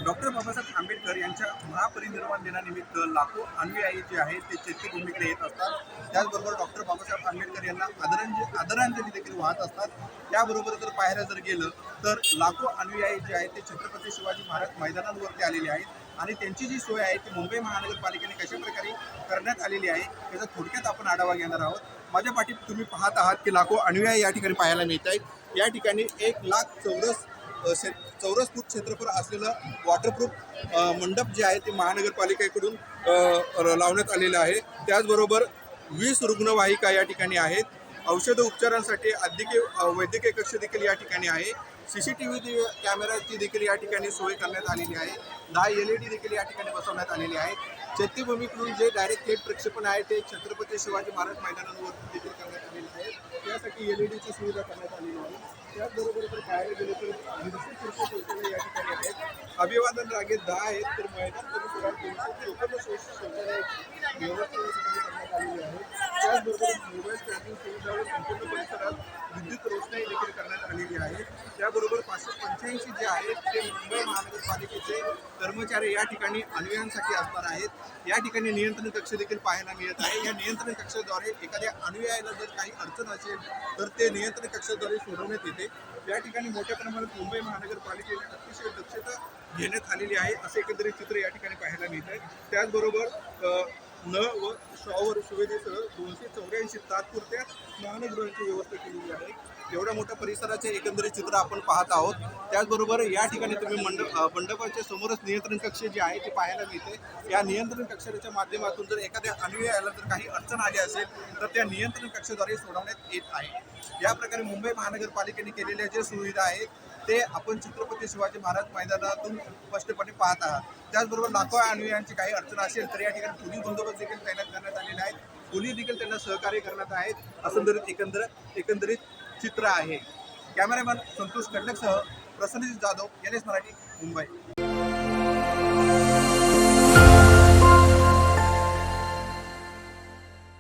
Doctor Babasaheb Ambedkar यांच्या महापरिनिर्वाण दिनानिमित्त लाखो अनुयायी जे आहेत ते चैत्यभूमीकडे येत असतात। त्याचबरोबर डॉक्टर बाबासाहेब आंबेडकर यांना आदरांजली देखील वाहत असतात। त्याबरोबर जर पाहायला जर गेलं तर लाखो अनुयायी जे आहेत ते छत्रपती शिवाजी महाराज मैदानांवरती आलेले आहेत आणि त्यांची जी सोय आहे ती मुंबई महानगरपालिकेने कशा प्रकारे करण्यात आलेली आहे याचा थोडक्यात आपण आढावा घेणार आहोत। माझ्या पाठीत तुम्ही पाहत आहात की लाखो अनुयायी या ठिकाणी पाहायला मिळत आहेत। या ठिकाणी 1 लाख चौरस फूट क्षेत्रफळ असलेलं वॉटरप्रूफ मंडप जे आहे ते महानगरपालिकेकडून लावण्यात आलेलं आहे। त्याचबरोबर 20 रुग्णवाहिका या ठिकाणी आहेत। औषध उपचारांसाठी वैद्यकीय कक्ष देखील या ठिकाणी आहे। CCTV कॅमेराची देखील या ठिकाणी सोय करण्यात आलेली आहे। 10 LED देखील या ठिकाणी बसवण्यात आलेली आहे। चैत्यभूमीकडून जे डायरेक्ट थेट प्रक्षेपण आहे ते छत्रपती शिवाजी महाराज मैदानांवर देखील करण्यात आलेले आहे। त्यासाठी LEDची सुविधा करण्यात आलेली आहे। त्याचबरोबर जर पाहायला गेलं तर 200 खुर्च्या शौचालय या ठिकाणी आहेत। अभिवादन रांगेत 10 आहेत तर मैदान परिसरात 254 शौचालय व्यवस्था करण्यात आलेली आहे। त्याचबरोबर मोबाईल चार्जिंग सुविधा व संपूर्ण परिसरात विद्युत रोषणाई देखील करण्यात आलेली आहे। त्याबरोबर 585 जे आहेत ते मुंबई महानगरपालिकेचे कर्मचारी या ठिकाणी अनुयायांसाठी असणार आहेत। या ठिकाणी नियंत्रण कक्ष देखील पाहायला मिळत आहे। या नियंत्रण कक्षाद्वारे एखाद्या अनुयायाला जर काही अडचण असेल तर ते नियंत्रण कक्षाद्वारे सोडवण्यात येते। या ठिकाणी मोठ्या प्रमाणात मुंबई महानगरपालिकेने अतिशय दक्षता घेण्यात आलेली आहे असे एकंदरीत चित्र या ठिकाणी पाहायला मिळत आहे। त्याचबरोबर नळ व शॉवर सुविधेसह 284 तात्पुरत्या स्नानगृहांची व्यवस्था केलेली आहे। एवढ्या मोठ्या परिसराचे एकंदरीत चित्र आपण पाहत आहोत। त्याचबरोबर या ठिकाणी तुम्ही मंडपाच्या समोरच नियंत्रण कक्ष जे आहे ते पाहायला मिळते। या नियंत्रण कक्षाच्या माध्यमातून जर एखाद्या अनुयायाला जर काही अडचण आली असेल तर त्या नियंत्रण कक्षाद्वारे सोडवण्यात येत आहे। या प्रकारे मुंबई महानगरपालिकेने केलेल्या ज्या सुविधा आहेत ते आपण छत्रपती शिवाजी महाराज मैदानातून स्पष्टपणे पाहत आहात। त्याचबरोबर लाखो अनुयायांची काही अडचण असेल तर या ठिकाणी पोलीस बंदोबस्त देखील तैनात करण्यात आलेला आहे। पोलीस देखील त्यांना सहकार्य करण्यात आहेत असं एकंदरीत चित्र आहे। कॅमेरामॅन संतोष कडलकसह प्रसन्नजित जाधव, NS मराठी, मुंबई।